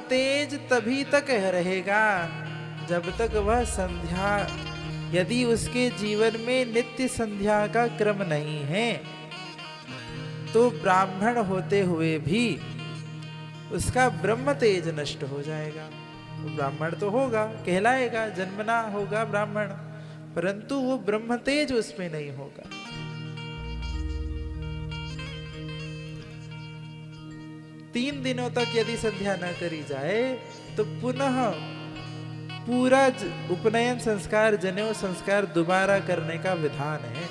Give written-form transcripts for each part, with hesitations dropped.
तेज तभी तक रहेगा जब तक वह संध्या, यदि उसके जीवन में नित्य संध्या का क्रम नहीं है तो ब्राह्मण होते हुए भी उसका ब्रह्म तेज नष्ट हो जाएगा। वो ब्राह्मण तो होगा, कहलाएगा, जन्मना होगा ब्राह्मण, परंतु वो ब्रह्म तेज उसमें नहीं होगा। 3 दिनों तक यदि संध्या न करी जाए तो पुनः पूरा उपनयन संस्कार, जनेऊ संस्कार दोबारा करने का विधान है।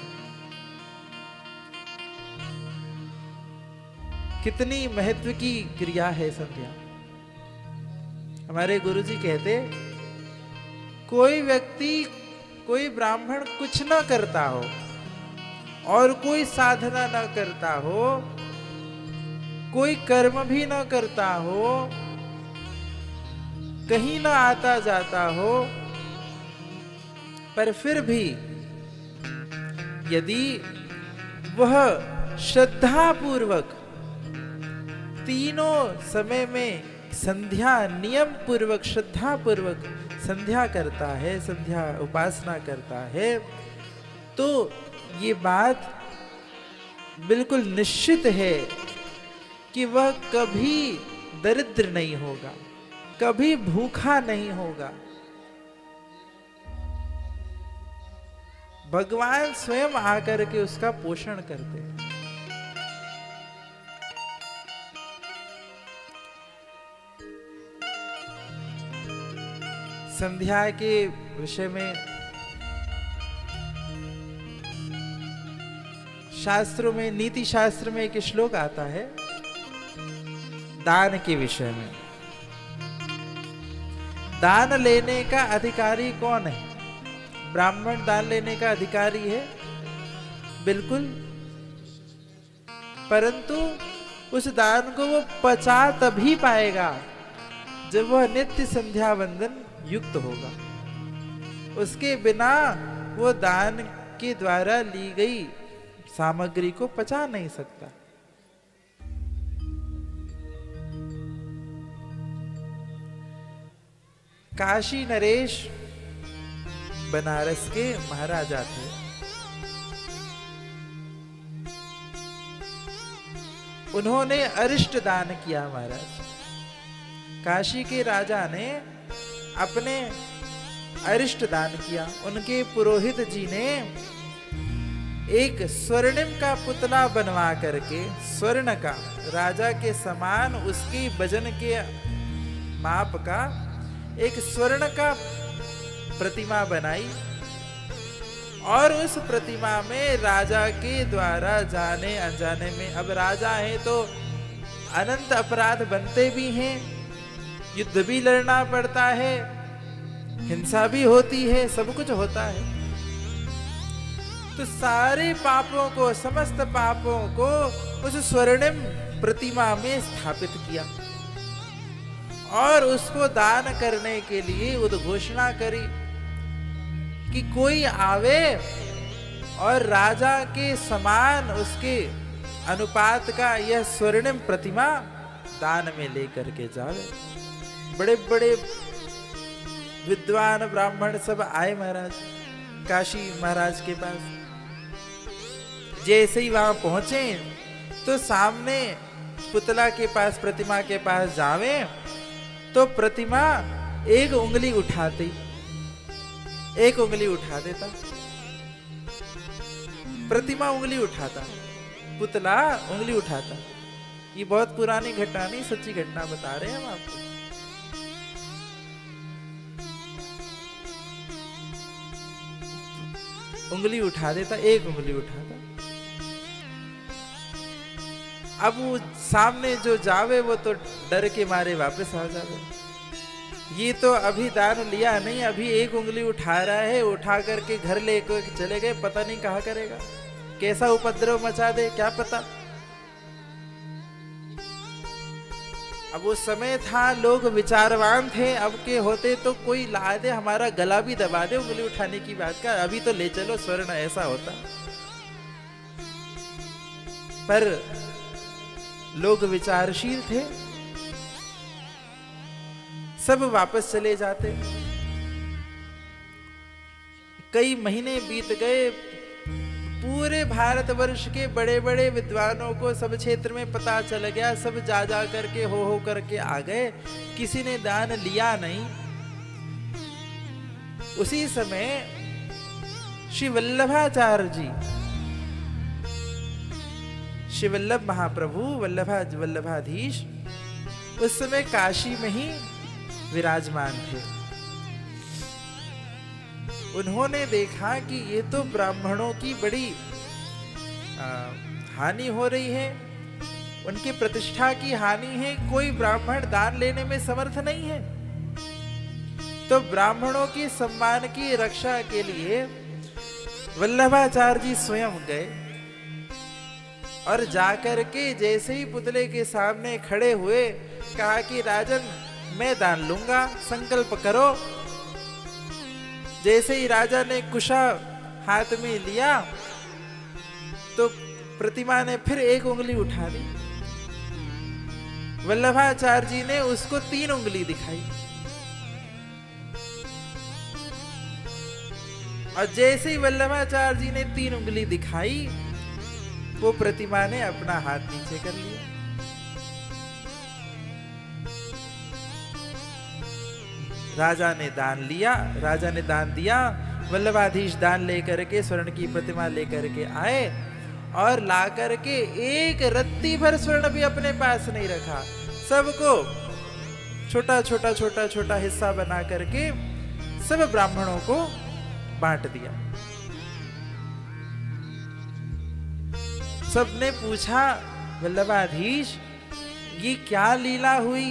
कितनी महत्व की क्रिया है संध्या। हमारे गुरुजी कहते, कोई व्यक्ति, कोई ब्राह्मण कुछ न करता हो और कोई साधना न करता हो, कोई कर्म भी न करता हो, कहीं न आता जाता हो, पर फिर भी यदि वह श्रद्धा पूर्वक तीनों समय में संध्या नियम पूर्वक, श्रद्धा पूर्वक संध्या करता है, संध्या उपासना करता है, तो ये बात बिल्कुल निश्चित है कि वह कभी दरिद्र नहीं होगा, कभी भूखा नहीं होगा। भगवान स्वयं आकर के उसका पोषण करते हैं। संध्या के विषय में शास्त्रों में, नीति शास्त्र में एक श्लोक आता है दान के विषय में। दान लेने का अधिकारी कौन है? ब्राह्मण दान लेने का अधिकारी है, बिल्कुल, परंतु उस दान को वो पचा तभी पाएगा जब वह नित्य संध्या वंदन युक्त होगा। उसके बिना वो दान के द्वारा ली गई सामग्री को पचा नहीं सकता। काशी नरेश बनारस के महाराजा थे। उन्होंने अरिष्ट दान किया। महाराज काशी के राजा ने अपने अरिष्ट दान किया। उनके पुरोहित जी ने एक स्वर्णिम का पुतला बनवा करके, स्वर्ण का, राजा के समान उसकी वजन के माप का एक स्वर्ण का प्रतिमा बनाई और उस प्रतिमा में राजा के द्वारा जाने अनजाने में, अब राजा है तो अनंत अपराध बनते भी हैं, युद्ध भी लड़ना पड़ता है, हिंसा भी होती है, सब कुछ होता है। तो सारे पापों को, समस्त पापों को उस स्वर्णिम प्रतिमा में स्थापित किया और उसको दान करने के लिए उद्घोषणा करी कि कोई आवे और राजा के समान उसके अनुपात का यह स्वर्णिम प्रतिमा दान में लेकर के जावे। बड़े बड़े विद्वान ब्राह्मण सब आए महाराज काशी महाराज के पास। जैसे ही वहां पहुंचे तो सामने पुतला के पास, प्रतिमा के पास जावे तो प्रतिमा एक उंगली उठाती, एक उंगली उठा देता, प्रतिमा उंगली उठाता, पुतला उंगली उठाता। ये बहुत पुरानी घटना नहीं, सच्ची घटना बता रहे हैं हम आपको। उंगली उठा देता, एक उंगली उठाता। अब वो सामने जो जावे वो तो डर के मारे वापस आ जावे। ये तो अभी दान लिया नहीं, अभी एक उंगली उठा रहा है, उठा करके घर लेकर चले गए, पता नहीं कहाँ करेगा, कैसा उपद्रव मचा दे क्या पता। अब वो समय था, लोग विचारवान थे, अब के होते तो कोई ला दे, हमारा गला भी दबा दे उंगली उठाने की बात का, अभी तो ले चलो स्वर्ण, ऐसा होता। पर लोग विचारशील थे। सब वापस चले जाते। कई महीने बीत गए, पूरे भारतवर्ष के बड़े बड़े विद्वानों को सब क्षेत्र में पता चल गया, सब जा जा करके हो करके आ गए, किसी ने दान लिया नहीं। उसी समय श्री वल्लभाचार्य जी, श्री वल्लभ महाप्रभु वल्लभाधीश उस समय काशी में ही विराजमान थे। उन्होंने देखा कि ये तो ब्राह्मणों की बड़ी हानि हो रही है, उनकी प्रतिष्ठा की हानि है, कोई ब्राह्मण दान लेने में समर्थ नहीं है। तो ब्राह्मणों के सम्मान की रक्षा के लिए वल्लभाचार्य जी स्वयं गए और जाकर के जैसे ही पुतले के सामने खड़े हुए, कहा कि राजन मैं दान लूंगा, संकल्प करो। जैसे ही राजा ने कुशा हाथ में लिया तो प्रतिमा ने फिर एक उंगली उठा दी। वल्लभाचार्य जी ने उसको 3 उंगली दिखाई, और जैसे ही वल्लभाचार्य जी ने 3 उंगली दिखाई, वो प्रतिमा ने अपना हाथ नीचे कर लिया। राजा ने दान लिया, राजा ने दान दिया। वल्लभाधीश दान लेकर के स्वर्ण की प्रतिमा लेकर के आए और ला करके एक रत्ती भर स्वर्ण भी अपने पास नहीं रखा, सबको छोटा छोटा छोटा छोटा हिस्सा बना करके सब ब्राह्मणों को बांट दिया। सबने पूछा, वल्लभाधीश ये क्या लीला हुई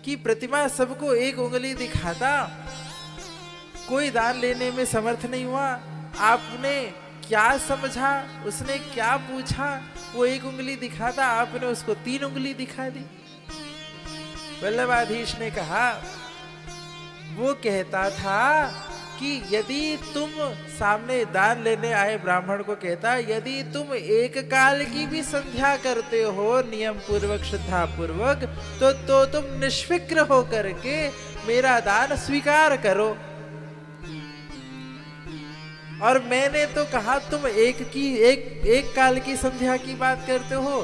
कि प्रतिमा सबको एक उंगली दिखाता, कोई दान लेने में समर्थ नहीं हुआ? आपने क्या समझा, उसने क्या पूछा, वो एक उंगली दिखाता, आपने उसको 3 उंगली दिखा दी। वल्लभाधीश ने कहा, वो कहता था कि यदि तुम सामने दान लेने आए ब्राह्मण को कहता, यदि तुम एक काल की भी संध्या करते हो नियम पूर्वक श्रद्धा पूर्वक, तो तुम निष्फिक्र हो करके मेरा दान स्वीकार करो। और मैंने तो कहा तुम एक काल की संध्या की बात करते हो,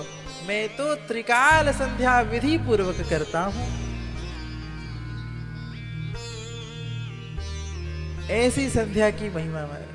मैं तो त्रिकाल संध्या विधि पूर्वक करता हूं। ऐसी संध्या की महिमा है।